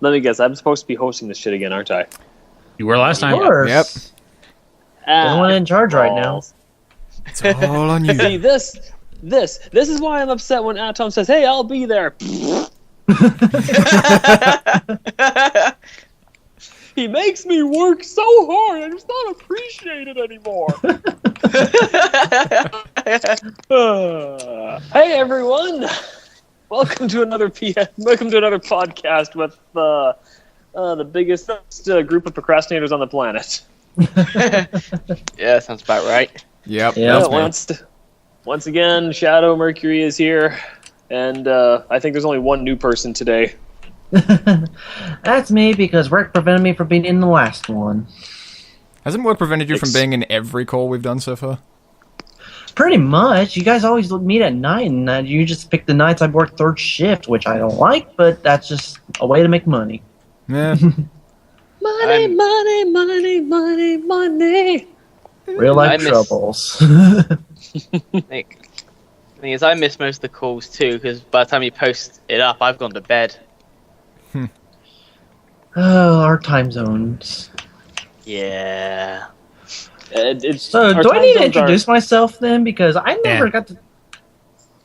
Let me guess. I'm supposed to be hosting this shit again, aren't I? You were last time. Of course. Yep. No one in charge right now. It's all on you. See, this is why I'm upset when Atom says, "Hey, I'll be there." He makes me work so hard, and it's not appreciated anymore. Hey, everyone! Welcome to another podcast with the biggest group of procrastinators on the planet. Yeah, sounds about right. Yep. Yeah, Once again, Shadow Mercury is here, and I think there's only one new person today. That's me because work prevented me from being in the last one. Hasn't work prevented you from being in every call we've done so far? Pretty much. You guys always meet at night, and you just pick the nights I work third shift, which I don't like, but that's just a way to make money. Yeah. Money, money, money, money, money. Real life I miss- troubles. The thing is, I miss most of the calls too, because by the time you post it up, I've gone to bed. Oh, our time zones. Yeah. So, do I need to introduce myself then? Because I never got to...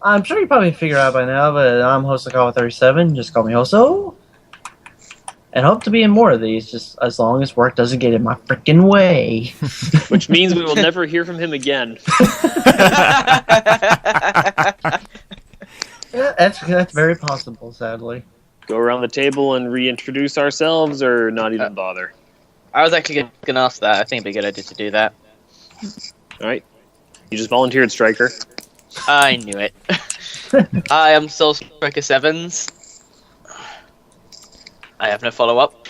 I'm sure you probably figured out by now, but I'm host of Call 37. Just call me Hoso. And hope to be in more of these, just as long as work doesn't get in my freaking way. Which means we will never hear from him again. Yeah, that's very possible, sadly. Go around the table and reintroduce ourselves, or not even bother. I was actually going to ask that. I think it'd be a good idea to do that. All right. You just volunteered, Striker. I knew it. I am Soul Striker Sevens. I have no follow-up.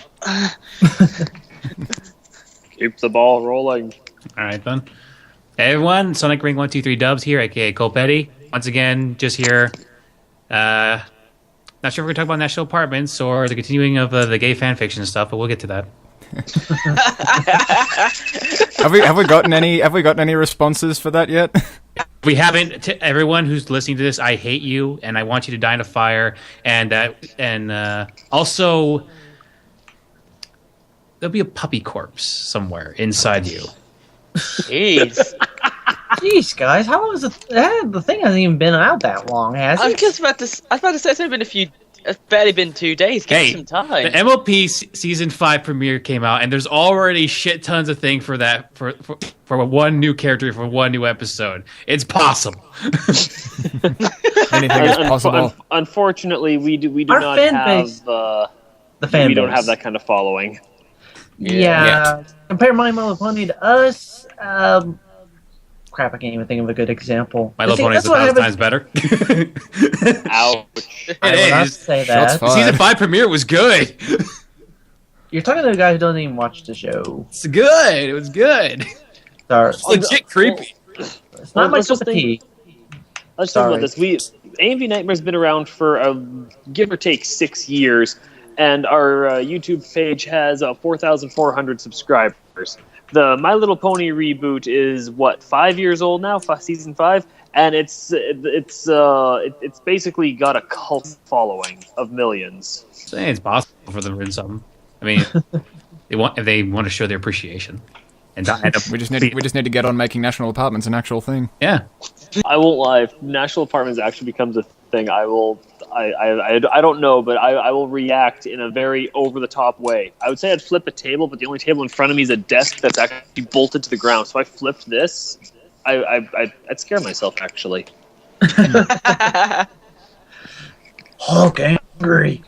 Keep the ball rolling. All right, then. Hey, everyone. Sonicring 123 Dubs here, a.k.a. Copetti. Once again, just here. Not sure if we're going to talk about national apartments or the continuing of the gay fanfiction and stuff, but we'll get to that. Have we gotten any responses for that yet? We haven't. To everyone who's listening to this, I hate you, and I want you to die in a fire. And also, there'll be a puppy corpse somewhere inside you. Jeez. Jeez, guys, how long is the thing hasn't even been out that long, has I it? was about to say it's only been it's barely been 2 days. Give Hey, it some time. the MLP season 5 premiere came out, and there's already shit tons of things for that for one new character for one new episode. It's possible. Anything is possible. Unfortunately, we do Our not fan have base- the fan we don't base. have that kind of following. Yeah. Compare My Little Pony to us. Crap, I can't even think of a good example. My Little See, Pony is that's what 1,000 times happens- better. Ouch. I will not is. say Shots that. fired. Season 5 premiere was good. You're talking to a guy who doesn't even watch the show. It's good. It was good. Sorry. It's legit creepy. It's not my Let's cup just of tea. Let's talk about Sorry. this. AMV Nightmare's been around for give or take 6 years, and our YouTube page has 4,400 subscribers. The My Little Pony reboot is 5 years old now, season 5, and it's basically got a cult following of millions. Saying it's possible for them to win something. I mean, if they want to show their appreciation. And We just need to get on making national apartments an actual thing. yeah. I won't lie. If National Apartments actually becomes a thing, I don't know, but I will react in a very over-the-top way. I would say I'd flip a table, but the only table in front of me is a desk that's actually bolted to the ground. So I flipped this. I'd scare myself, actually. Hulk angry.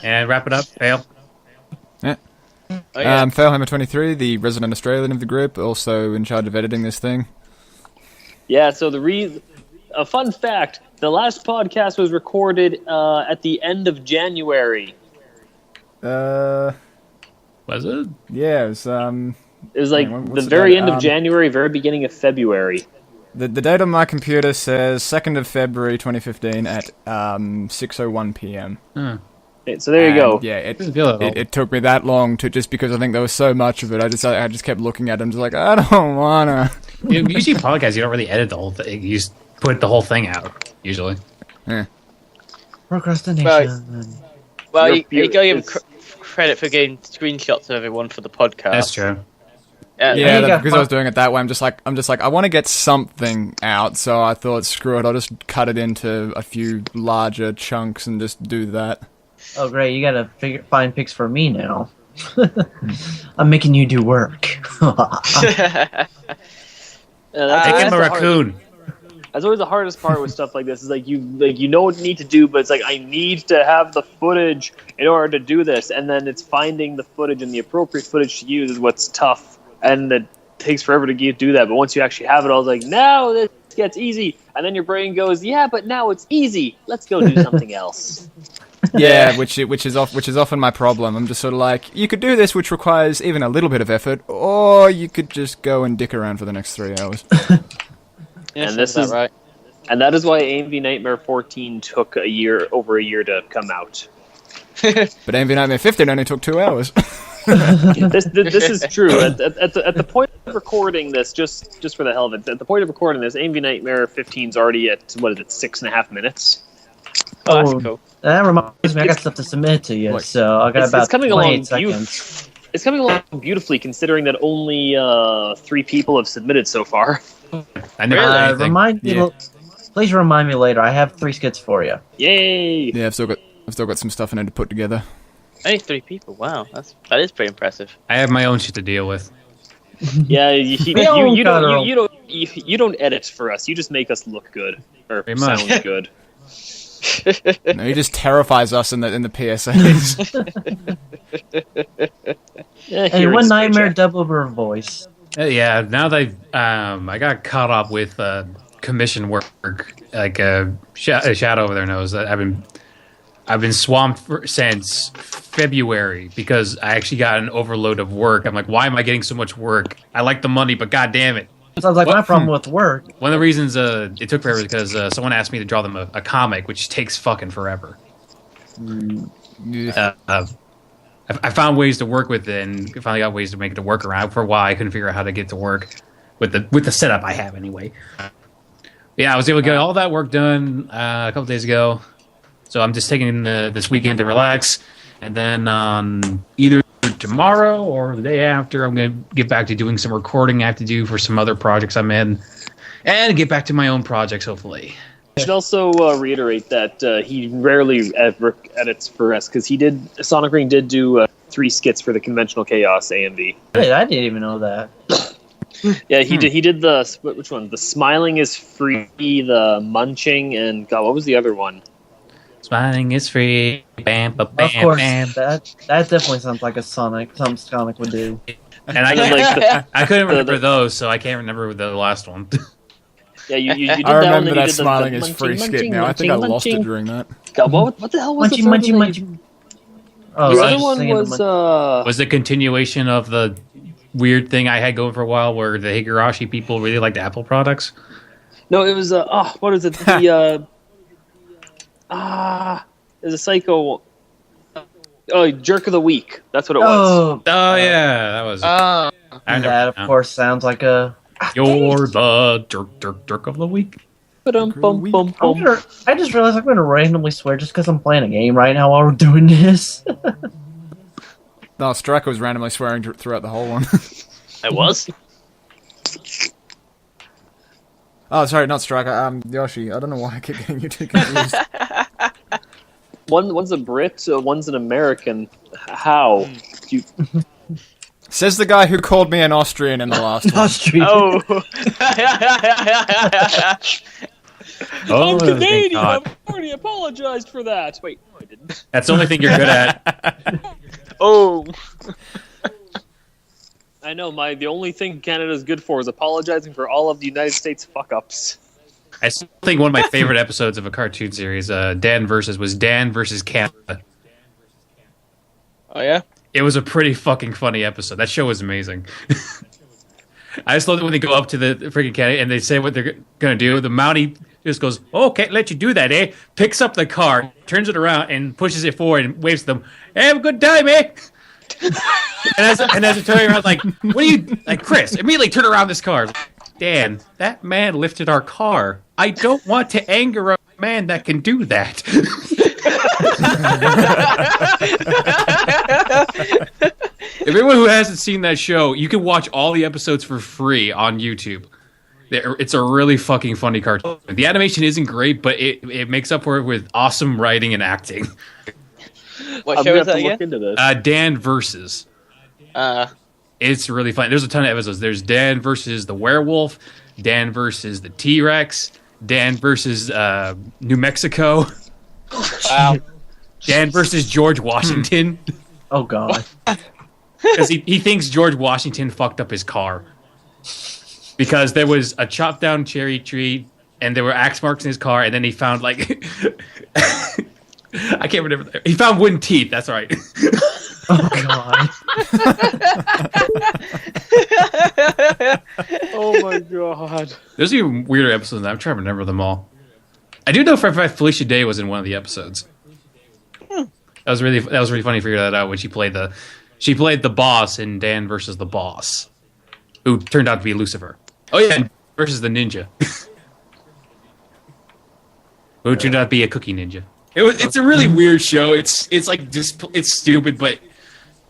And wrap it up. Fail. Oh, yeah. Failhammer23, the resident Australian of the group, also in charge of editing this thing. Yeah, so a fun fact, the last podcast was recorded at the end of January. Was it? Yeah, it was, It was like what's the the very date? end of January, very beginning of February. the date on my computer says 2nd of February 2015 at 6:01 p.m. So there you go. Yeah, Doesn't feel at all. it took me that long to just because I think there was so much of it. I just kept looking at it and just like, I don't wanna. Usually podcasts, you don't really edit the whole thing. You just put the whole thing out, usually. Yeah. Procrastination. Well, you gotta give him credit for getting screenshots of everyone for the podcast. That's true. Yeah, because I was doing it that way. I'm just like, I want to get something out, so I thought, screw it, I'll just cut it into a few larger chunks and just do that. Oh, great! You gotta find pics for me now. I'm making you do work. Take him a raccoon. That's always the hardest part with stuff like this. Is like you know what you need to do, but it's like I need to have the footage in order to do this, and then it's finding the footage and the appropriate footage to use is what's tough, and it takes forever to do that. But once you actually have it, all, it's like now this gets easy, and then your brain goes, yeah, but now it's easy. Let's go do something else. Yeah, which is often my problem. I'm just sort of like, you could do this, which requires even a little bit of effort, or you could just go and dick around for the next 3 hours. And this is right. And that is why AMV Nightmare 14 took over a year to come out. But AMV Nightmare 15 only took 2 hours. This is true. At the point of recording this, just for the hell of it, at the point of recording this, AMV Nightmare 15 is already at 6.5 minutes. Oh, that's cool. That reminds me, I got stuff to submit to you, so I got about 28 seconds. It's coming along beautifully, considering that only 3 people have submitted so far. I never Please remind me later. I have 3 skits for you. Yay! Yeah, I've still got some stuff I need to put together. Only 3 people. Wow, that is pretty impressive. I have my own shit to deal with. Yeah, you don't edit for us. You just make us look good or sound good. No, he just terrifies us in the PSAs. And one nightmare double her voice. Yeah, now that I got caught up with commission work, like Shadow over there knows that I've been swamped since February because I actually got an overload of work. I'm like, why am I getting so much work? I like the money, but god damn it. Sounds like my problem with work. One of the reasons it took forever is because someone asked me to draw them a comic, which takes fucking forever. I found ways to work with it, and finally got ways to make it to work around. For a while, I couldn't figure out how to get it to work with the setup I have anyway. Yeah, I was able to get all that work done a couple days ago. So I'm just taking this weekend to relax, and then on either tomorrow or the day after, I'm going to get back to doing some recording I have to do for some other projects I'm in, and get back to my own projects, hopefully. I should also reiterate that he rarely edits for us, because Sonicring did do 3 skits for the Conventional Chaos AMV. Wait, I didn't even know that. Yeah, he did. He did which one? The Smiling is Free, the Munching, and God, what was the other one? Smiling is free. Bam, ba, bam, Of course, bam. that definitely sounds like something Sonic would do. And I couldn't remember those, so I can't remember the last one. Yeah, you did I that remember one, that the Smiling is Free skit now. I think I lost it during that. God, what the hell was Munchy, the munchy, munchy. Oh, The I other one was Was the continuation of the weird thing I had going for a while where the Higurashi people really liked Apple products? No, it was what is it? The there's a Psycho. Oh, Jerk of the Week. That's what it was. Oh yeah, that was. I that of course sounds like a. You're the jerk of the week. I just realized I'm going to randomly swear just because I'm playing a game right now while we're doing this. No, Striker was randomly swearing throughout the whole one. I was? Oh, sorry, not Striker. Yoshi. I don't know why I keep getting you two confused. One's a Brit, one's an American. How? Says the guy who called me an Austrian in the last one. Austrian. Oh. I'm Canadian. I've already apologized for that. Wait, no, I didn't. That's the only thing you're good at. Oh. I know. The only thing Canada's good for is apologizing for all of the United States fuck-ups. I still think one of my favorite episodes of a cartoon series, Dan versus Canada. Oh, yeah? It was a pretty fucking funny episode. That show was amazing. I just love it when they go up to the freaking Canada and they say what they're going to do. The Mountie just goes, "Oh, can't let you do that, eh?" Picks up the car, turns it around, and pushes it forward and waves to them. "Hey, have a good time, eh?" and as they're turning around, like, "What are you..." Like, Chris, immediately turn around this car. "Dan, that man lifted our car. I don't want to anger a man that can do that." If anyone who hasn't seen that show, you can watch all the episodes for free on YouTube. It's a really fucking funny cartoon. The animation isn't great, but it makes up for it with awesome writing and acting. What show is that again? Look into this. Dan versus. It's really fun. There's a ton of episodes. There's Dan versus the werewolf, Dan versus the T-Rex, Dan versus New Mexico. Wow. Dan versus George Washington. Oh God. Because he thinks George Washington fucked up his car. Because there was a chopped down cherry tree and there were axe marks in his car, and then he found like I can't remember. He found wooden teeth, that's right. Oh God. Oh my God. There's even weirder episodes than that. I'm trying to remember them all. I do know for a fact Felicia Day was in one of the episodes. That was really funny to figure that out when she played the boss in Dan versus the Boss, who turned out to be Lucifer. Oh yeah, versus the ninja, who turned out to be a cookie ninja. It's a really weird show. It's like just it's stupid, but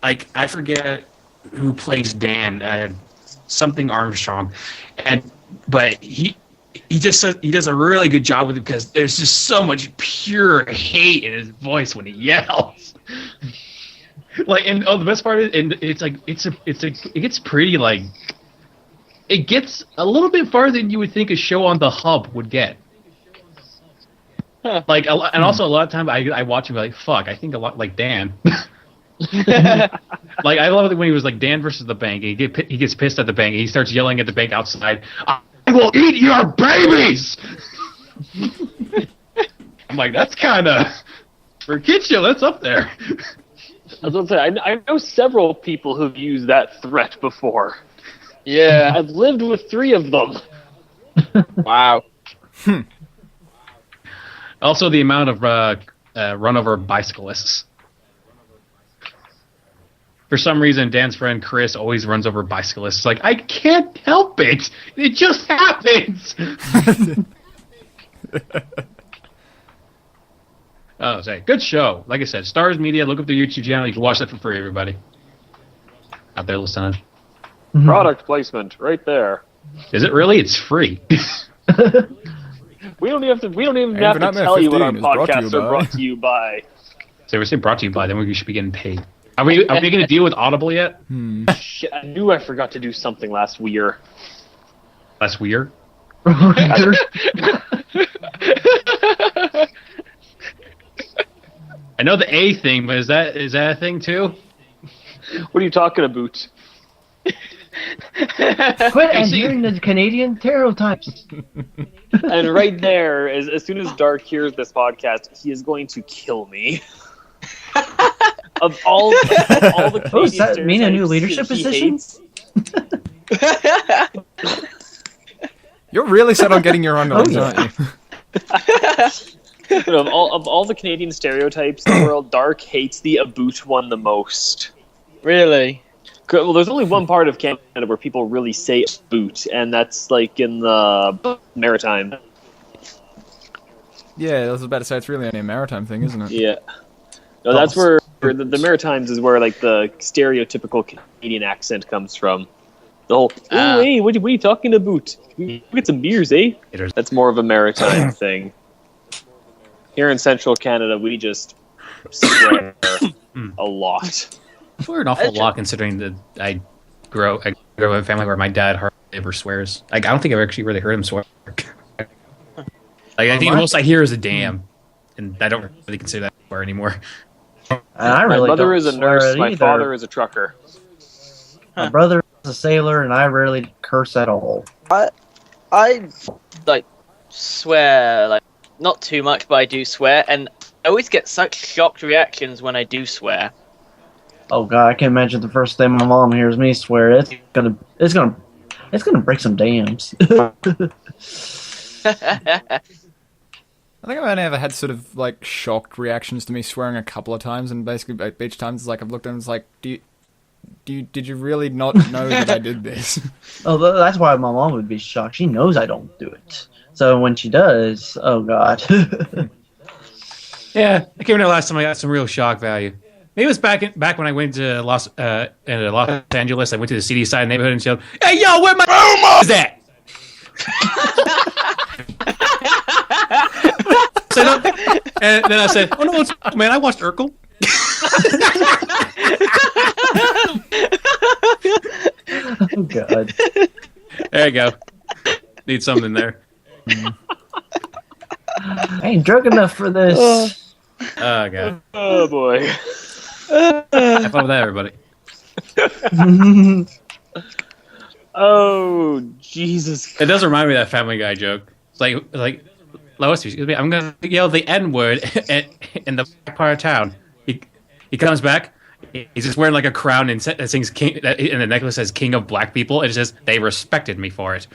like I forget who plays Dan, something Armstrong, but he does a really good job with it because there's just so much pure hate in his voice when he yells. Like, and the best part is, and it's like it gets pretty like it gets a little bit farther than you would think a show on the Hub would get. Like, and also a lot of times I watch him like, fuck, I think a lot like Dan. Like, I love it when he was like Dan versus the bank. And he gets pissed at the bank. And he starts yelling at the bank outside. I will eat your babies. I'm like, that's kind of for a kid show. That's up there. I was going to say, I know several people who've used that threat before. Yeah. I've lived with 3 of them. Wow. Also, the amount of run over bicyclists. For some reason, Dan's friend Chris always runs over bicyclists. Like, I can't help it. It just happens. Oh, say, good show. Like I said, Stars Media. Look up their YouTube channel. You can watch that for free, everybody out there listening. Product placement right there. Is it really? It's free. We don't even have to tell you what our podcasts are brought to you by. So we say brought to you by, then we should be getting paid. Are we going to deal with Audible yet? Shit, I knew I forgot to do something last year. Last year? I know the A thing, but is that a thing too? What are you talking about? Quit adhering to the Canadian stereotypes. And right there, as soon as Dark hears this podcast, he is going to kill me. Of all the Canadian does that mean a new leadership position? You're really set on getting your own noise, aren't you? But of all the Canadian stereotypes in the world, Dark hates the aboot one the most. Really? Well, there's only one part of Canada where people really say aboot, and that's like in the Maritime. Yeah, I was about to say it's really only a maritime thing, isn't it? Yeah. No, that's where the Maritimes is where like the stereotypical Canadian accent comes from. The whole, oh, hey, what are you talking about? We get some beers, eh? That's more of a maritime thing. Here in central Canada, we just swear a lot. We're an awful lot considering that I grew up in a family where my dad hardly ever swears. Like, I don't think I've actually really heard him swear. Like, I think the most I hear is a damn, and I don't really consider that a swear anymore. My mother is a nurse. My father is a trucker. My brother is a sailor, and I rarely curse at all. I like swear, like not too much, but I do swear, and I always get such shocked reactions when I do swear. Oh God, I can't imagine the first thing my mom hears me swear. It's gonna break some dams. I think I've only ever had sort of like shocked reactions to me swearing a couple of times, and basically each time it's like I've looked at them and it's like, did you really not know that I did this? Oh, that's why my mom would be shocked. She knows I don't do it. So when she does, oh God. Yeah, I came here last time. I got some real shock value. Maybe it was back when I went to Los Angeles. I went to the CD side neighborhood and yelled, "Hey, yo, where my is that?" And then I said, "Oh no, it's man. I watched Urkel." Oh God! There you go. Need something there. I ain't drunk enough for this. Oh God. Oh boy. Have fun with that, everybody. Oh Jesus! It does remind me of that Family Guy joke. It's like Lois, excuse me. I'm gonna yell the N word in the back part of town. He comes back. He's just wearing like a crown and sings "King," and the necklace says "King of Black People." And it says they respected me for it.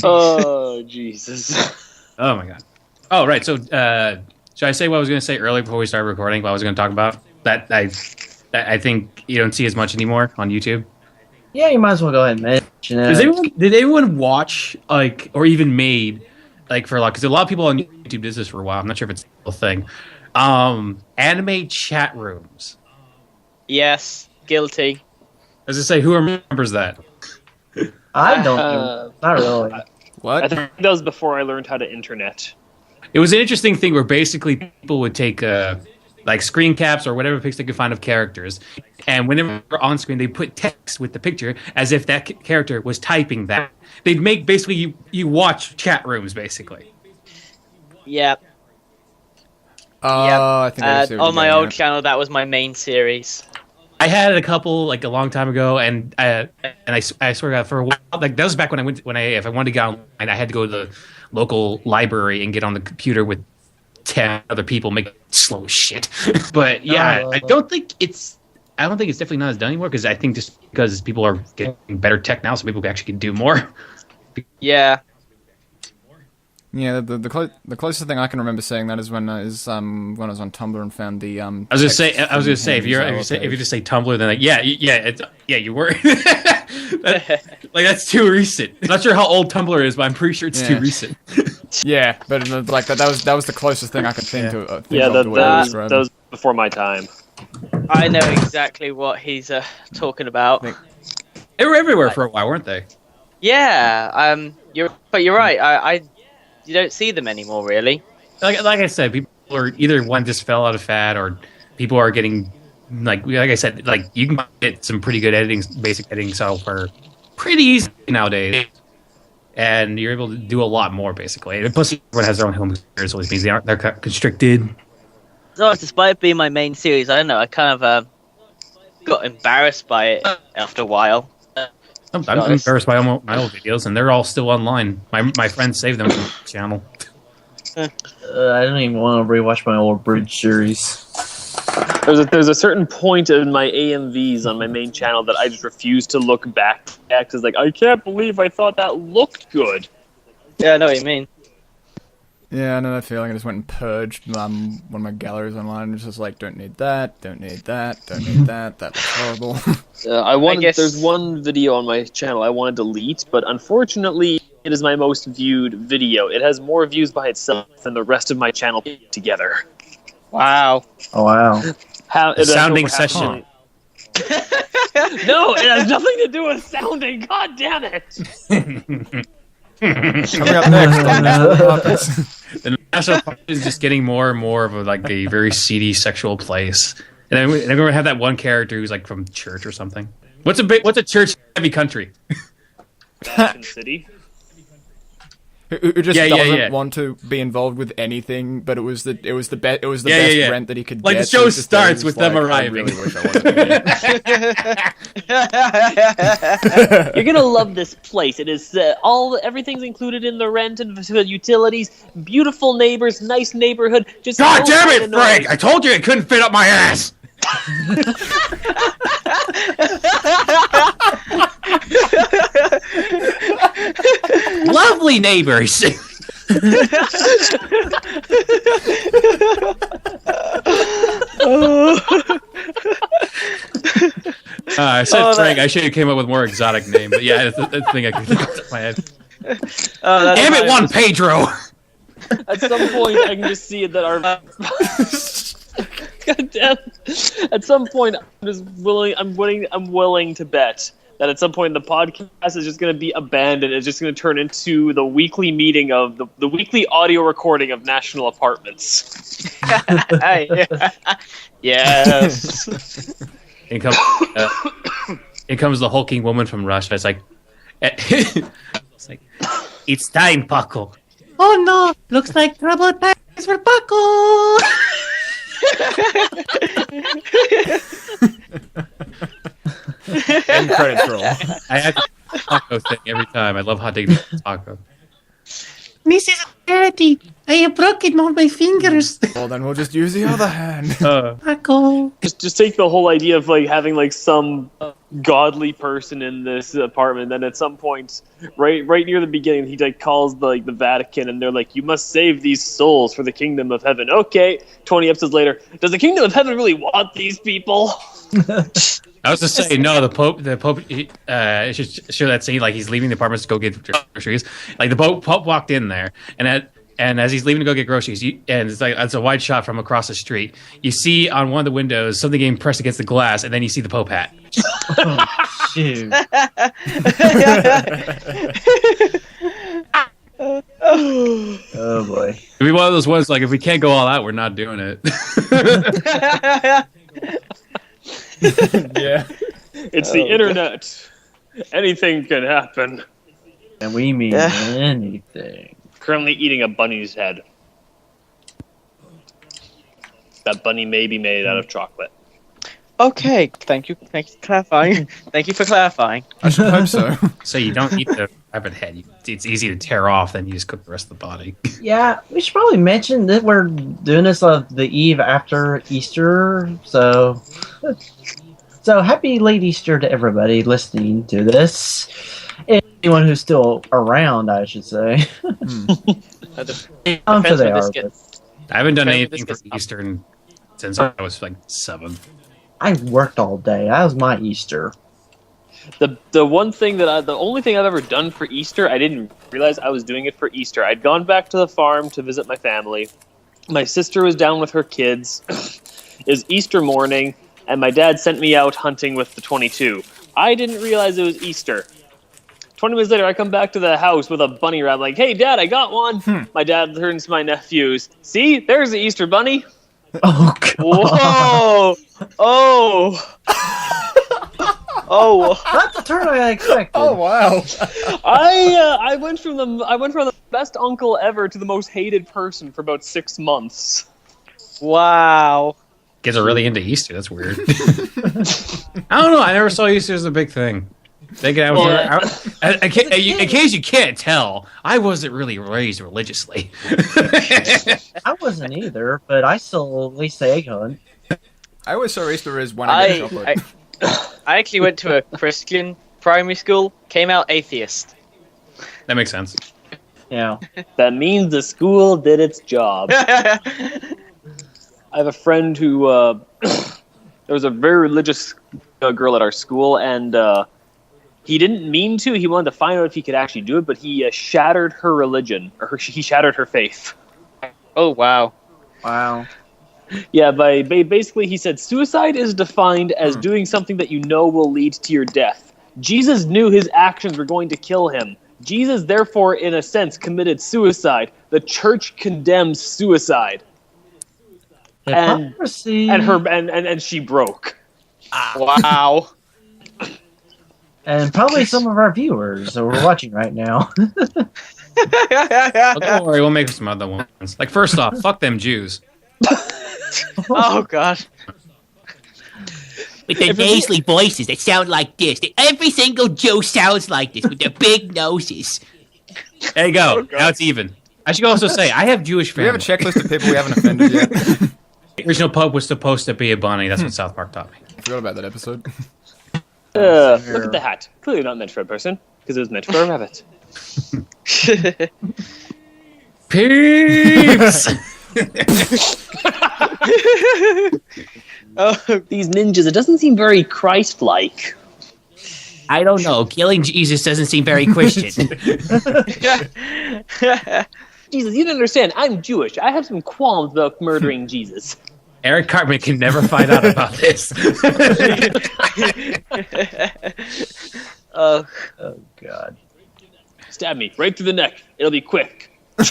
Oh Jesus! Oh my God. Oh right. So should I say what I was going to say earlier before we started recording? What I was going to talk about that I think you don't see as much anymore on YouTube. Yeah, you might as well go ahead and mention it. Did anyone watch or even made for because a lot of people on YouTube did this for a while. I'm not sure if it's still a thing. Anime chat rooms. Yes, guilty. As I say, who remembers that? I don't. Not really. What? I think that was before I learned how to internet. It was an interesting thing where basically people would take screen caps or whatever pics they could find of characters, and whenever they're on screen, they put text with the picture as if that character was typing that. They'd make basically you watch chat rooms basically. Yeah. I think I see what on my old channel, that was my main series. I had a couple a long time ago, and I swear to God, for a while, that was back when if I wanted to get online, I had to go to the local library and get on the computer with 10 other people making slow shit. But yeah, I don't think it's definitely not as done anymore because I think just because people are getting better tech now, so people actually can do more. Yeah. Yeah, the closest thing I can remember saying that is when I was on Tumblr and found the I was gonna say if you just say Tumblr, then you were that's too recent. I'm not sure how old Tumblr is, but I'm pretty sure it's too recent. Yeah, but that was the closest thing I could think to. That was before my time. I know exactly what he's talking about. They were everywhere for a while, weren't they? Yeah. You're right. You don't see them anymore, really. Like I said, people are either one just fell out of fad, or people are getting like I said, you can get some pretty good basic editing software pretty easy nowadays, and you're able to do a lot more basically. And plus, everyone has their own home computers, so it means they're constricted. So, despite it being my main series, I don't know. I kind of got embarrassed by it after a while. I'm embarrassed by my old videos, and they're all still online. My friends saved them from the channel. I don't even want to rewatch my old Bridge series. There's a certain point in my AMVs on my main channel that I just refuse to look back at because I can't believe I thought that looked good. Yeah, I know what you mean. Yeah, I know that feeling. I just went and purged one of my galleries online. It's just don't need that, don't need that, don't need that. That looks horrible. There's one video on my channel I want to delete, but unfortunately, it is my most viewed video. It has more views by itself than the rest of my channel put together. Wow. Oh wow. Sounding session. No, it has nothing to do with sounding. God damn it. Coming up next. The National Park is just getting more and more of a very seedy sexual place. And then we're gonna have that one character who's from church or something. What's a church heavy country? Vatican City. Who just doesn't want to be involved with anything, but it was the best rent that he could get. The show starts with them arriving. I really wish I wanted You're gonna love this place. It is everything's included in the rent and the utilities. Beautiful neighbors, nice neighborhood. Just God damn it, Frank! I told you it couldn't fit up my ass. Lovely neighbors. I said Frank. I should have came up with a more exotic name, but yeah, that's the thing I could think of my head. Damn it, Juan Pedro. That's some point, I can just see that our. God damn. At some point, I'm willing to bet that at some point the podcast is just going to be abandoned. It's just going to turn into the weekly meeting of the weekly audio recording of National Apartments. Yes. In comes the hulking woman from Russia. It's like, it's time, Paco. Oh no! Looks like troubled times for Paco. End credits roll. I have the taco thing every time. I love hot digging taco. Mrs. Charity, I have broken all my fingers. Well, then we'll just use the other hand. Paco. Just take the whole idea of like having like some godly person in this apartment. Then at some point, right near the beginning, he like calls the Vatican, and they're like, "You must save these souls for the kingdom of heaven." Okay, 20 episodes later, does the kingdom of heaven really want these people? I was just saying, no, the Pope, it should show that scene, like he's leaving the apartments to go get groceries. Like the Pope walked in there, and as he's leaving to go get groceries, and it's a wide shot from across the street. You see on one of the windows something getting pressed against the glass, and then you see the Pope hat. Oh, shoot. Oh boy. It'd be one of those ones like if we can't go all out, we're not doing it. Yeah. It's the internet. Anything can happen. And we mean anything. Currently eating a bunny's head. That bunny may be made out of chocolate. Okay, thank you for clarifying. Thank you for clarifying. I should hope so. So you don't eat the rabbit head. It's easy to tear off, then you just cook the rest of the body. Yeah, we should probably mention that we're doing this on the eve after Easter, so happy late Easter to everybody listening to this. Anyone who's still around, I should say. I'm sure they are. I haven't done anything for Easter since I was like 7. I worked all day. That was my Easter. The only thing I've ever done for Easter, I didn't realize I was doing it for Easter. I'd gone back to the farm to visit my family. My sister was down with her kids. It was Easter morning, and my dad sent me out hunting with the 22. I didn't realize it was Easter. 20 minutes later, I come back to the house with a bunny rabbit. Like, hey, Dad, I got one. My dad turns to my nephews. See, there's the Easter bunny. Oh, God. Whoa! Oh! Oh! Not the turn I expected. Oh wow! I went from the best uncle ever to the most hated person for about 6 months. Wow. Kids are really into Easter. That's weird. I don't know. I never saw Easter as a big thing. In case you can't tell, I wasn't really raised religiously. I wasn't either, but I still at least say egg hunt. I always saw Easter as when I get chocolate. I actually went to a Christian primary school, came out atheist. That makes sense. Yeah. That means the school did its job. I have a friend who there was a very religious girl at our school, and he didn't mean to. He wanted to find out if he could actually do it, but he shattered her religion, or he shattered her faith. Oh, wow. Wow. Yeah, basically he said suicide is defined as doing something that you know will lead to your death. Jesus knew his actions were going to kill him. Jesus, therefore, in a sense, committed suicide. The church condemns suicide. Hypocrisy. And she broke. Wow. And probably some of our viewers that we're watching right now. Well, don't worry, we'll make some other ones. Like, first off, fuck them Jews. Oh, God. With their nasally voices that sound like this. Every single Jew sounds like this with their big noses. There you go. Now it's even. I should also say, I have Jewish Do we family. have a checklist of people we haven't offended yet? The original Pope was supposed to be a bunny. That's what South Park taught me. I forgot about that episode. Look at the hat. Clearly not meant for a person, because it was meant for a rabbit. Peeps! These ninjas, it doesn't seem very Christ-like. I don't know. Killing Jesus doesn't seem very Christian. Jesus, you didn't understand. I'm Jewish. I have some qualms about murdering Jesus. Eric Cartman can never find out about this. Oh, God. Stab me right through the neck. It'll be quick. And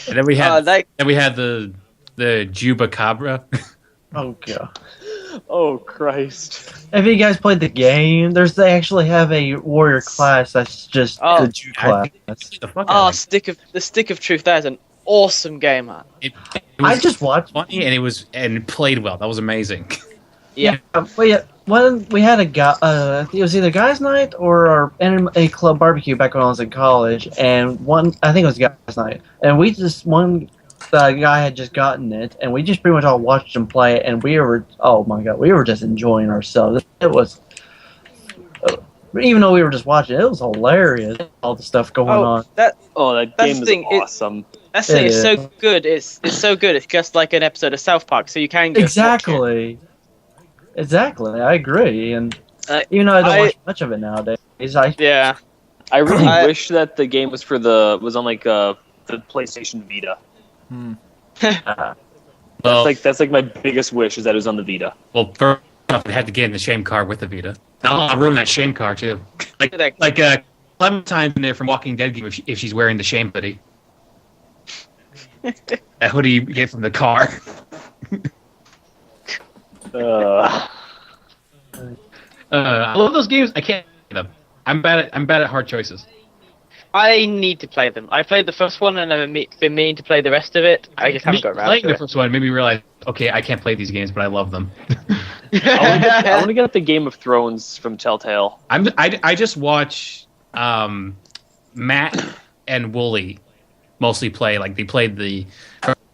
then we had the Jubacabra. Oh, God. Oh, Christ. Have you guys played the game? They actually have a warrior class that's just the Jew class. the Stick of Truth. That is an awesome game, man. I just watched funny, and it played well. That was amazing. Yeah. When we had a guy, it was either guys' night or our anime club barbecue back when I was in college, and I think it was guys' night, and the guy had just gotten it, and we just pretty much all watched him play it, and we were just enjoying ourselves. It was, even though we were just watching, it was hilarious. All the stuff going on. That game is awesome. That thing is so good. It's so good. It's just like an episode of South Park, so you can go Exactly, I agree, and even though I don't watch much of it nowadays, yeah. I really wish that the game was on like the PlayStation Vita. That's like my biggest wish is that it was on the Vita. Well, first off, it had to get in the shame card with the Vita. I'll ruin that shame card too. Like Clementine in there from Walking Dead game if she's wearing the shame hoodie. That hoodie you get from the car. I love those games. I can't play them. I'm bad at hard choices. I need to play them. I played the first one and I've been meaning to play the rest of it. I just haven't got around to it. The first one made me realize, okay, I can't play these games, but I love them. I want to get the Game of Thrones from Telltale. I just watch Matt and Wooly mostly play. Like they played the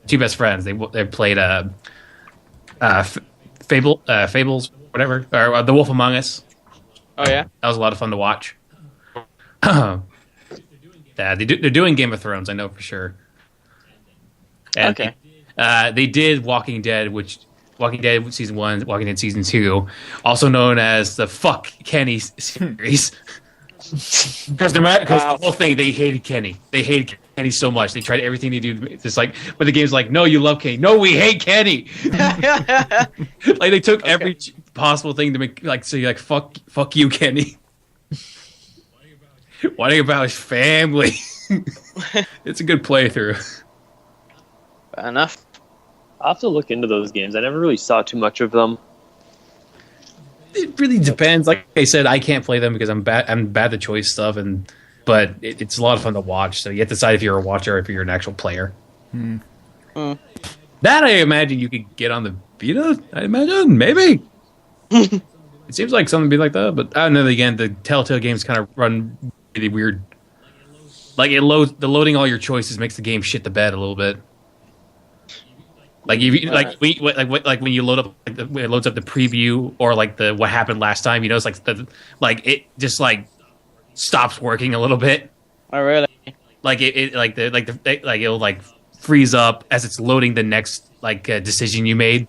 two best friends. They played Fables, whatever, or The Wolf Among Us. Oh yeah, that was a lot of fun to watch. Yeah, they're doing Game of Thrones, I know for sure. And okay. They did Walking Dead season 1, Walking Dead season 2, also known as the Fuck Kenny series. Because the whole thing, they hated Kenny. They hated Kenny so much. They tried everything to do. Just like, but the game's like, no, you love Kenny. No, we hate Kenny. Like they took every possible thing to make fuck you, Kenny. Whining about his family. It's a good playthrough. Fair enough. I'll have to look into those games. I never really saw too much of them. It really depends. Like I said, I can't play them because I'm bad at choice stuff, but it's a lot of fun to watch. So you have to decide if you're a watcher or if you're an actual player. That I imagine you could get on the Vita. I imagine maybe. It seems like something would be like that, but I don't know. Again, the Telltale games kind of run really weird. Like the loading all your choices makes the game shit the bed a little bit. Like when you load up, when it loads up the preview or like the what happened last time, you know, it's it just like stops working a little bit. Oh really? Like it'll like freeze up as it's loading the next decision you made.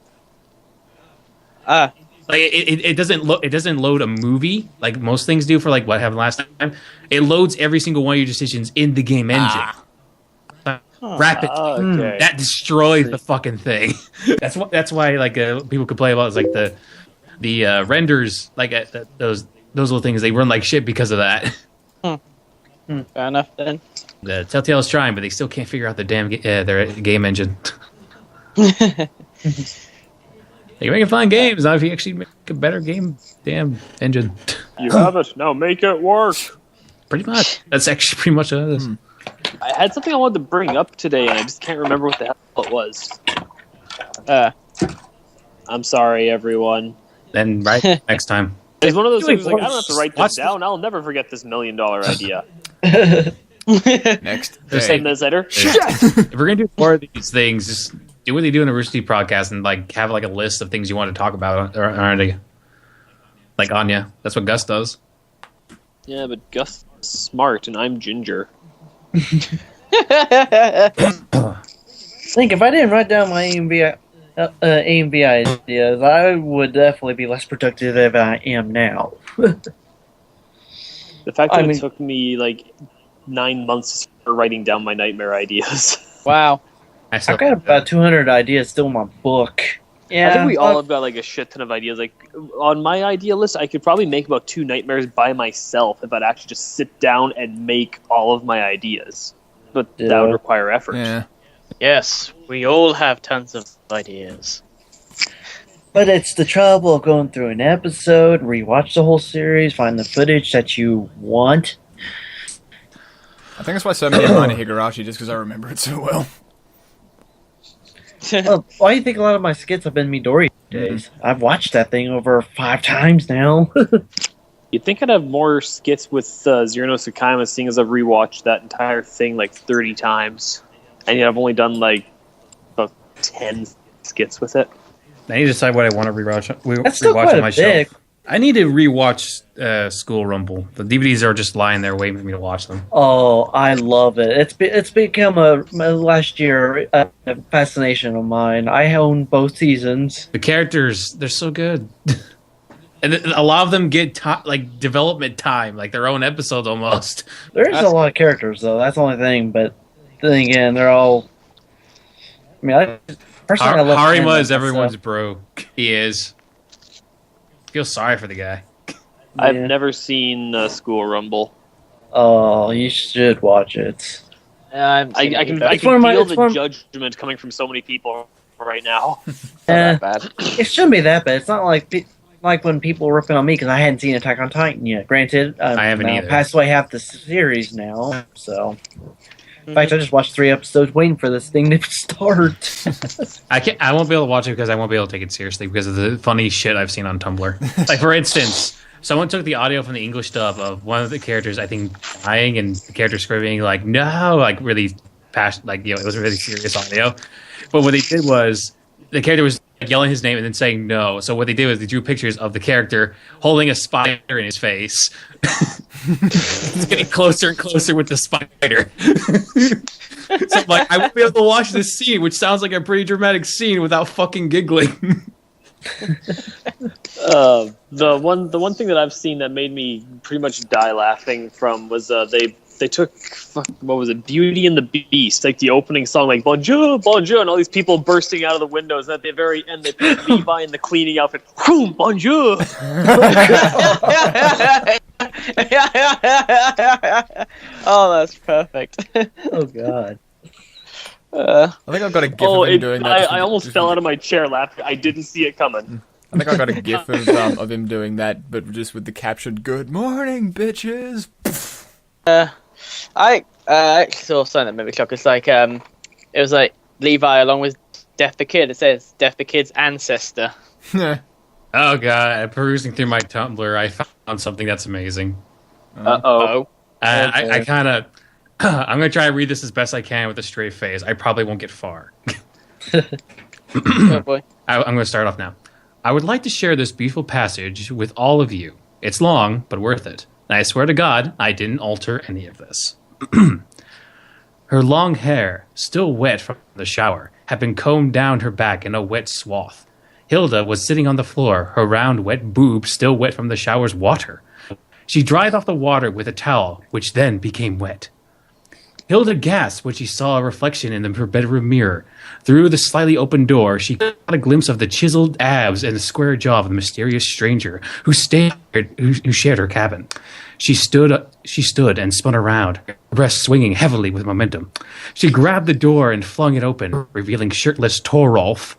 Like it doesn't load a movie like most things do for like what happened last time. It loads every single one of your decisions in the game engine. Rapidly. Okay. That destroys the fucking thing. That's why like people complain about like the renders like those little things, they run like shit because of that. Fair enough then. The Telltale is trying, but they still can't figure out the damn their game engine. You can make fun games now if you actually make a better damn engine. You have it. Now make it work. Pretty much. That's actually pretty much what it is. I had something I wanted to bring up today, and I just can't remember what the hell it was. I'm sorry, everyone. Then next time. It's one of those things like, I don't have to write this down. I'll never forget this $1 million idea. Next. Just saying this later. If we're going to do more of these things, just do what they do in a Rooster Teeth podcast and like have like a list of things you want to talk about already. Like Anya. That's what Gus does. Yeah, but Gus is smart and I'm Ginger. Think if I didn't write down my AMV ideas, I would definitely be less productive than I am now. The fact that it took me like 9 months to start writing down my nightmare ideas. Wow. I've got about 200 ideas still in my book. Yeah, I think we all have got like a shit ton of ideas. Like on my idea list, I could probably make about 2 nightmares by myself if I'd actually just sit down and make all of my ideas. But that would require effort. Yeah. Yes, we all have tons of ideas. But it's the trouble of going through an episode, rewatch the whole series, find the footage that you want. I think that's why so many of mine are Higurashi, just because I remember it so well. Why do you think a lot of my skits have been Midori days? I've watched that thing over 5 times now. You'd think I'd have more skits with Zero no Tsukaima, seeing as I've rewatched that entire thing like 30 times. And yet I've only done like about 10 skits with it. I need to decide what I want to rewatch. That's still quite on my a bit. shelf. I need to rewatch School Rumble. The DVDs are just lying there waiting for me to watch them. Oh, I love it. It's become last year a fascination of mine. I own both seasons. The characters, they're so good. And a lot of them get development time, like their own episodes almost. There is a lot of characters, though. That's the only thing. But then again, they're all... I mean, personally, I love Harima is everyone's bro. He is. Feel sorry for the guy. I've never seen School Rumble. Oh, you should watch it. I can feel the judgment coming from so many people right now. Not that bad. It shouldn't be that bad. It's not like when people were ripping on me because I hadn't seen Attack on Titan yet. Granted, I haven't either. Passed away half the series now, so... In fact, I just watched 3 episodes waiting for this thing to start. I won't be able to watch it because I won't be able to take it seriously because of the funny shit I've seen on Tumblr. Like, for instance, someone took the audio from the English dub of one of the characters, I think, dying, and the character screaming, like, no, like, really passionate, like, it was really serious audio. But what they did was, the character was yelling his name and then saying no. So what they did was they drew pictures of the character holding a spider in his face. It's getting closer and closer with the spider. So I'm like, I won't be able to watch this scene, which sounds like a pretty dramatic scene, without fucking giggling. The one thing that I've seen that made me pretty much die laughing from was they took what was it, Beauty and the Beast, like the opening song, like bonjour, bonjour, and all these people bursting out of the windows. And at the very end, they put Levi in the cleaning outfit. Boom, bonjour. Oh, that's perfect. Oh God. I think I've got a gif of him doing that. I almost fell out of my chair laughing. I didn't see it coming. I think I got a gif of him doing that, but just with the caption, "Good morning, bitches." I actually saw something that made me shock. It's like it was like Levi along with Death the Kid. It says Death the Kid's ancestor. Oh god, perusing through my Tumblr, I found something that's amazing. Uh-oh. I kind of... I'm going to try to read this as best I can with a straight face. I probably won't get far. Oh boy. I'm going to start off now. I would like to share this beautiful passage with all of you. It's long, but worth it. And I swear to God, I didn't alter any of this. Her long hair, still wet from the shower, had been combed down her back in a wet swath. Hilda was sitting on the floor, her round, wet boob still wet from the shower's water. She dried off the water with a towel, which then became wet. Hilda gasped when she saw a reflection in her bedroom mirror. Through the slightly open door, she caught a glimpse of the chiseled abs and the square jaw of the mysterious stranger who shared her cabin. She stood and spun around, her breast swinging heavily with momentum. She grabbed the door and flung it open, revealing shirtless Torolf,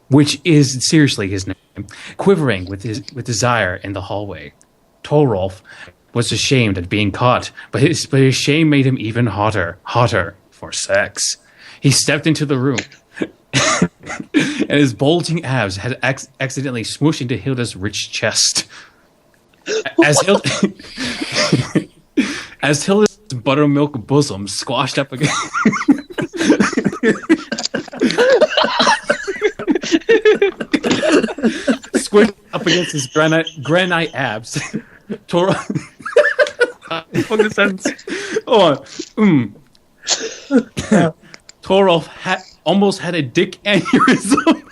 which is seriously his name, quivering with desire in the hallway. Torolf was ashamed at being caught, but his shame made him even hotter for sex. He stepped into the room, and his bulging abs had accidentally smooshed into Hilda's rich chest. As Hilda's buttermilk bosom squashed up against... squished up against his granite abs, Torolf almost had a dick aneurysm.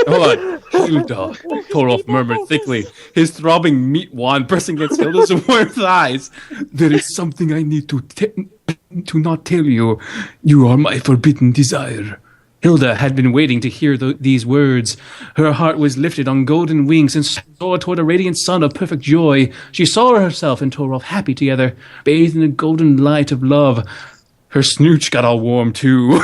Hold on. Hilda, Torolf murmured thickly, his throbbing meat wand pressing against Hilda's warm thighs. There is something I need to not tell you. You are my forbidden desire. Hilda had been waiting to hear these words. Her heart was lifted on golden wings and soared toward a radiant sun of perfect joy. She saw herself and Torolf happy together, bathed in the golden light of love. Her snooch got all warm, too.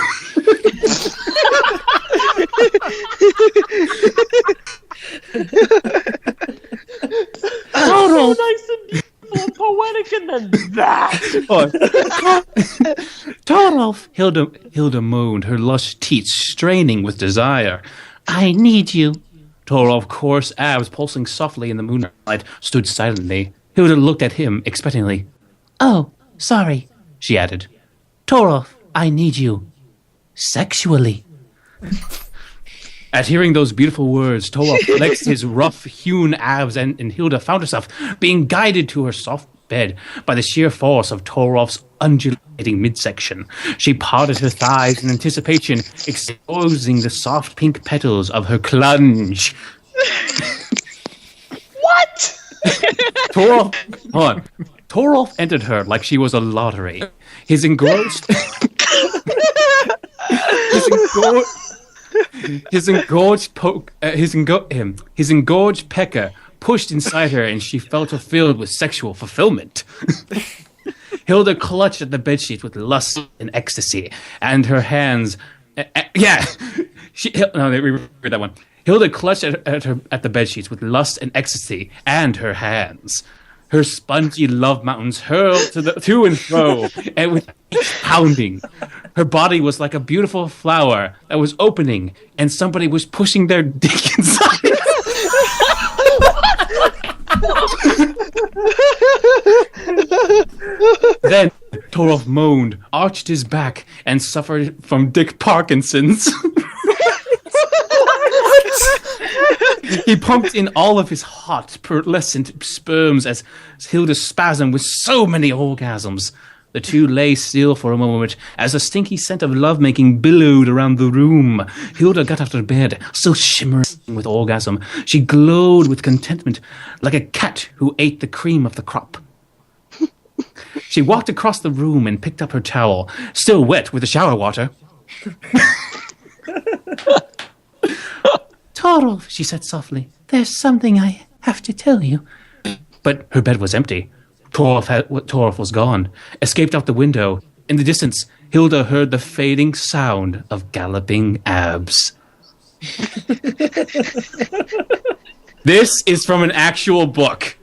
Oh, nice and beautiful and poetic, and then that. Torolf, Hilda moaned, her lush teats straining with desire. I need you. Torolf, coarse abs pulsing softly in the moonlight, stood silently. Hilda looked at him expectantly. Oh, sorry, she added. Torolf, I need you. Sexually. At hearing those beautiful words, Torolf flexed his rough-hewn abs, and Hilda found herself being guided to her soft bed by the sheer force of Torolf's undulating midsection. She parted her thighs in anticipation, exposing the soft pink petals of her clunge. What? Torolf entered her like she was a lottery. His engorged pecker pushed inside her, and she felt fulfilled with sexual fulfillment. Hilda clutched at the bedsheet with lust and ecstasy, and her hands. Reread that one. Hilda clutched at the bedsheets with lust and ecstasy, and her hands. Her spongy love mountains hurled to and fro, and with each pounding, her body was like a beautiful flower that was opening, and somebody was pushing their dick inside. Then Torolf moaned, arched his back, and suffered from Dick Parkinson's. He pumped in all of his hot, pearlescent sperms as Hilda spasmed with so many orgasms. The two lay still for a moment as a stinky scent of lovemaking billowed around the room. Hilda got out of bed, so shimmering with orgasm. She glowed with contentment, like a cat who ate the cream of the crop. She walked across the room and picked up her towel, still wet with the shower water. Torolf, she said softly, there's something I have to tell you. But her bed was empty. Torolf was gone, escaped out the window. In the distance, Hilda heard the fading sound of galloping abs. This is from an actual book.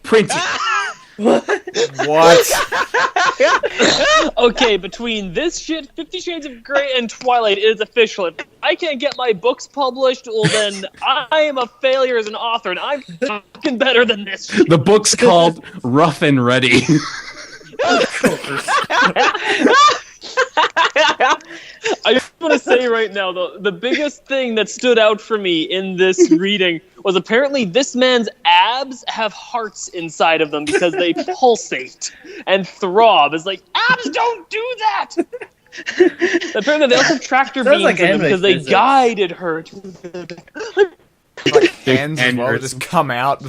Printed. What? Okay, between this shit, 50 Shades of Grey, and Twilight, it is official. If I can't get my books published, well then I am a failure as an author, and I'm fucking better than this shit. The book's called Rough and Ready. I just want to say right now, though, the biggest thing that stood out for me in this reading was apparently this man's abs have hearts inside of them because they pulsate and throb. It's like, abs don't do that! Apparently they also have tractor beams in them because they guided her to the... Like hands as well, just come out.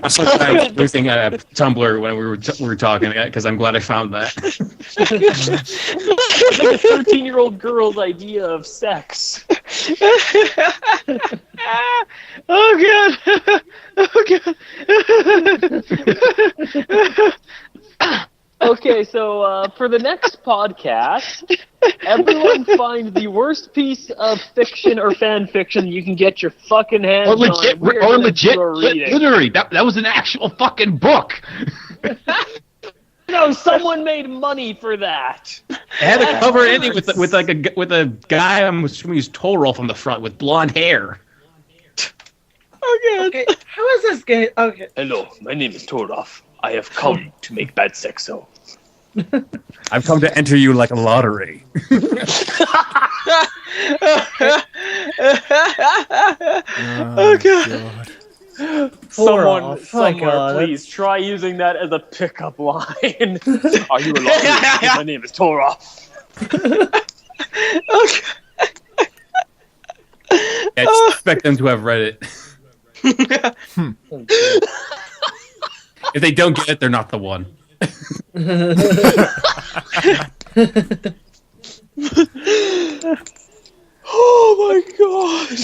I'm so glad losing Tumblr when we were talking, because I'm glad I found that. It's like a 13-year-old girl's idea of sex. Oh god! Oh god! Okay, so for the next podcast, everyone find the worst piece of fiction or fan fiction you can get your fucking hands on. Literally, that was an actual fucking book. No, someone made money for that. It had a cover ending with a guy, I'm assuming he's Torolf on the front with blonde hair. Oh god. Okay, how is this game? Okay. Hello, my name is Torolf. I have come to make bad sex so. I've come to enter you like a lottery. Oh god. Someone, please try using that as a pickup line. Are you a lottery? My name is Torolf. Okay. I expect them to have read it. If they don't get it, they're not the one. Oh my god!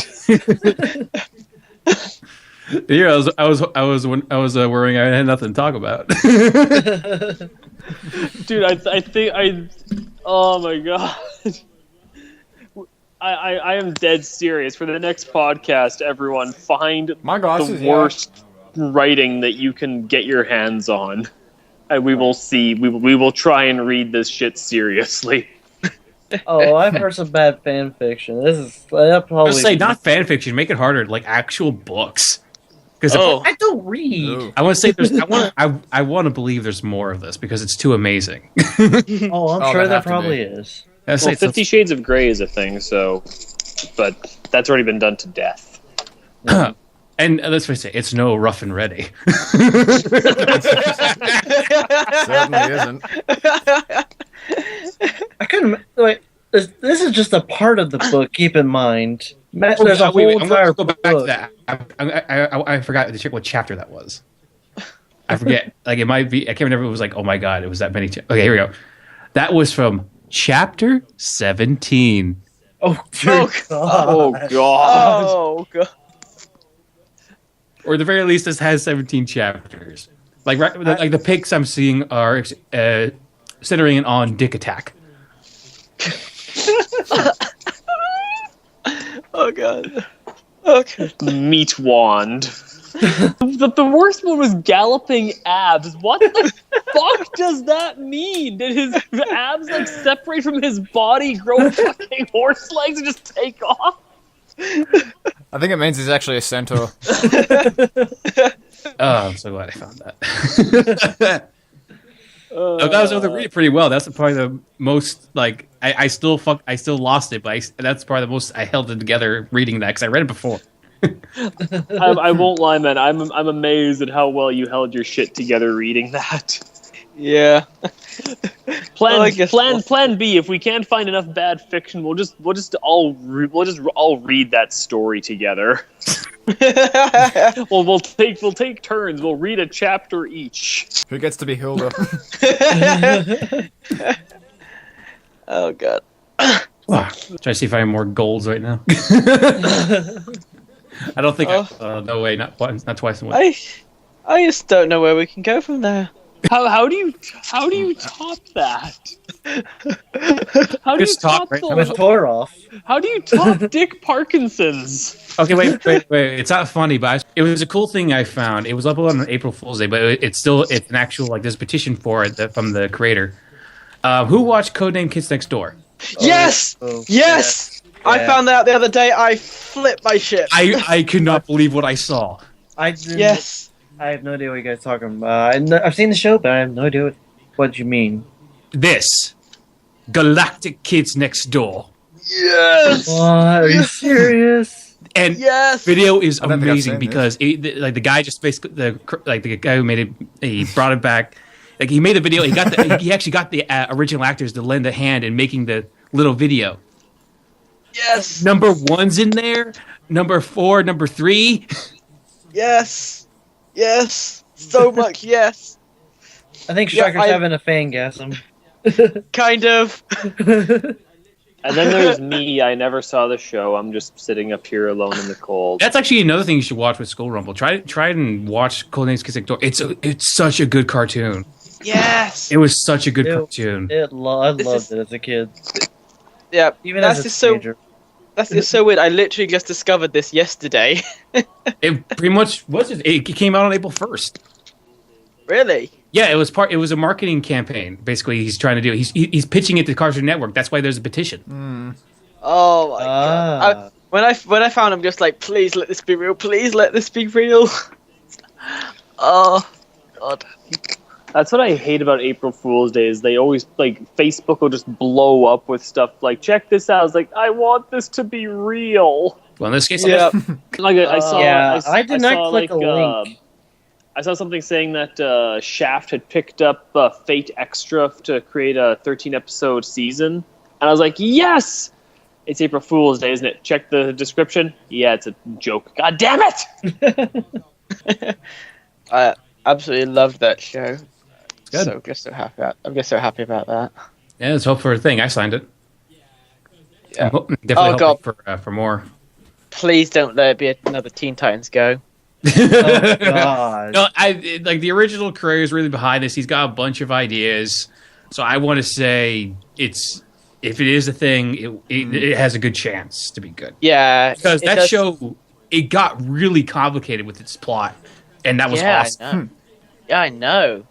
Yeah, I was worrying I had nothing to talk about. Dude, I think oh my god. I am dead serious. For the next podcast, everyone, find My glasses, the worst writing that you can get your hands on. And we will see. We will try and read this shit seriously. Oh, I've heard some bad fan fiction. This is probably. Let's say not fan fiction. Make it harder, like actual books. Because I don't read. Ooh. I want to say I want to believe there's more of this because it's too amazing. Oh, I'm sure there probably is. Well, 50 Shades of Grey is a thing, so, but that's already been done to death. And let's face it, it's no rough and ready. Certainly isn't. I couldn't wait. This is just a part of the book. Keep in mind, there's a whole entire I'm gonna go back book. to that. I forgot to check what chapter that was. I forget. Like it might be. I can't remember. If it was like, oh my god, it was that many. Okay, here we go. That was from chapter 17. Oh, dear God. Oh god. Oh god! Or at the very least, this has 17 chapters. Like the pics I'm seeing are centering on Dick Attack. Oh god! Okay. Meat wand. The worst one was galloping abs. What the fuck does that mean? Did his abs like separate from his body, grow fucking horse legs, and just take off? I think it means he's actually a centaur. Oh, I'm so glad I found that. I was able to read it pretty well. That's probably the most like I still lost it, but that's probably the most I held it together reading that because I read it before. I won't lie, man. I'm amazed at how well you held your shit together reading that. Yeah. Plan B. If we can't find enough bad fiction, we'll just all read that story together. We'll take turns. We'll read a chapter each. Who gets to be Hilda? Oh god. Try to see if I have more golds right now. I don't think. No way. Not once. Not twice. I just don't know where we can go from there. How do you top that? How do you Just top talk, right? I'm a Torov. How do you top Dick Parkinson's? Okay, wait. It's not funny, but it was a cool thing I found. It was up on April Fool's Day, but it's an actual like there's a petition for it from the creator. Who watched Codename Kids Next Door? Yes! Yes! Yeah. I found that out the other day. I flipped my shit. I could not believe what I saw. Yes. I have no idea what you guys are talking about. I've seen the show, but I have no idea what you mean. This Galactic Kids Next Door. Yes! What? Are you serious? And Yes! video is I don't think I've amazing seen because the guy just basically the guy who made it, he brought it back. Like he made the video, he actually got the original actors to lend a hand in making the little video. Yes! Number 1's in there. Number 4, number 3. Yes! Yes! So much yes! I think Striker's having a fangasm. Kind of. And then there's me. I never saw the show. I'm just sitting up here alone in the cold. That's actually another thing you should watch with Skull Rumble. Try and watch Codenames Kids Next Door. It's such a good cartoon. Yes! It was such a good cartoon. I loved it as a kid. Yeah, Even that's as a just so. teenager. That's just so weird. I literally just discovered this yesterday. It pretty much was. It came out on April 1st. Really? Yeah, it was a marketing campaign. Basically, he's trying to do. He's pitching it to Cartoon Network. That's why there's a petition. Oh my god! When I found him, just like, please let this be real. Please let this be real. Oh god. That's what I hate about April Fool's Day is they always, like, Facebook will just blow up with stuff like, check this out. I was like, I want this to be real. Well, in this case, Yeah. Like, I did not click a link. I saw something saying that Shaft had picked up Fate Extra to create a 13-episode season. And I was like, yes! It's April Fool's Day, isn't it? Check the description. Yeah, it's a joke. God damn it! I absolutely loved that show. Good. So just so happy. I'm just so happy about that. Yeah, let's hope for a thing. I signed it. Yeah. Definitely hoping for more. Please don't let it be another Teen Titans Go. Oh, God. No, like the original creator is really behind this. He's got a bunch of ideas, so I want to say if it is a thing, it has a good chance to be good. Yeah, Because that show, it got really complicated with its plot, and that was awesome. I know. Yeah, I know.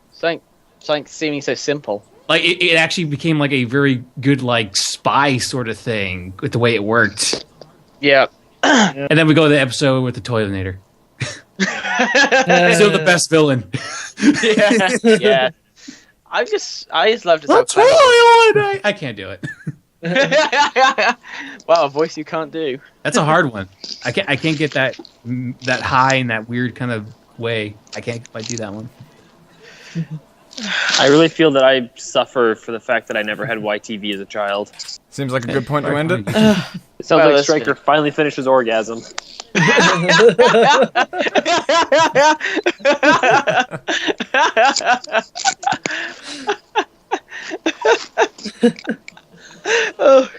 Something seeming so simple. Like it actually became like a very good like spy sort of thing with the way it worked. Yeah. And then we go to the episode with the Toilinator. Still the best villain. Yeah. I just loved it. The toilet! I can't do it. Wow, a voice you can't do. That's a hard one. I can't get that high in that weird kind of way. I can't quite do that one. I really feel that I suffer for the fact that I never had YTV as a child. Seems like a good point to end it. It sounds like Stryker finally finished his orgasm. Oh.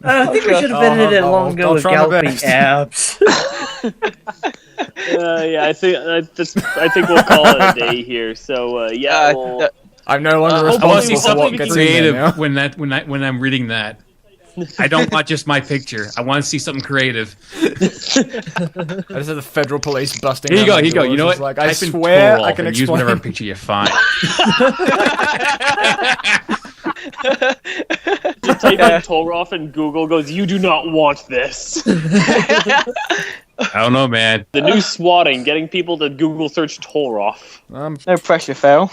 I think we should have ended it long ago with galloping abs. Yeah, I think we'll call it a day here. So yeah, I'm no longer I want responsible to see for what something gets in there creative now. when I'm reading that. I don't want just my picture. I want to see something creative. I just had the federal police busting. Here you down go. my You go. doors. You know It's what? Like, I Type in swear total I can and use explain. whatever picture you find. just type in Tolroff and Google goes, "You do not want this." I don't know, man. The new swatting, getting people to Google search Tolroff. No pressure, Phil.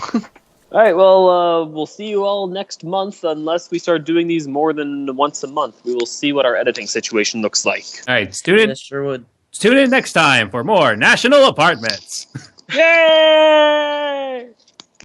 All right, well, we'll see you all next month unless we start doing these more than once a month. We will see what our editing situation looks like. All right, student. Yes, sure would. Tune in next time for more National Apartments. Yay!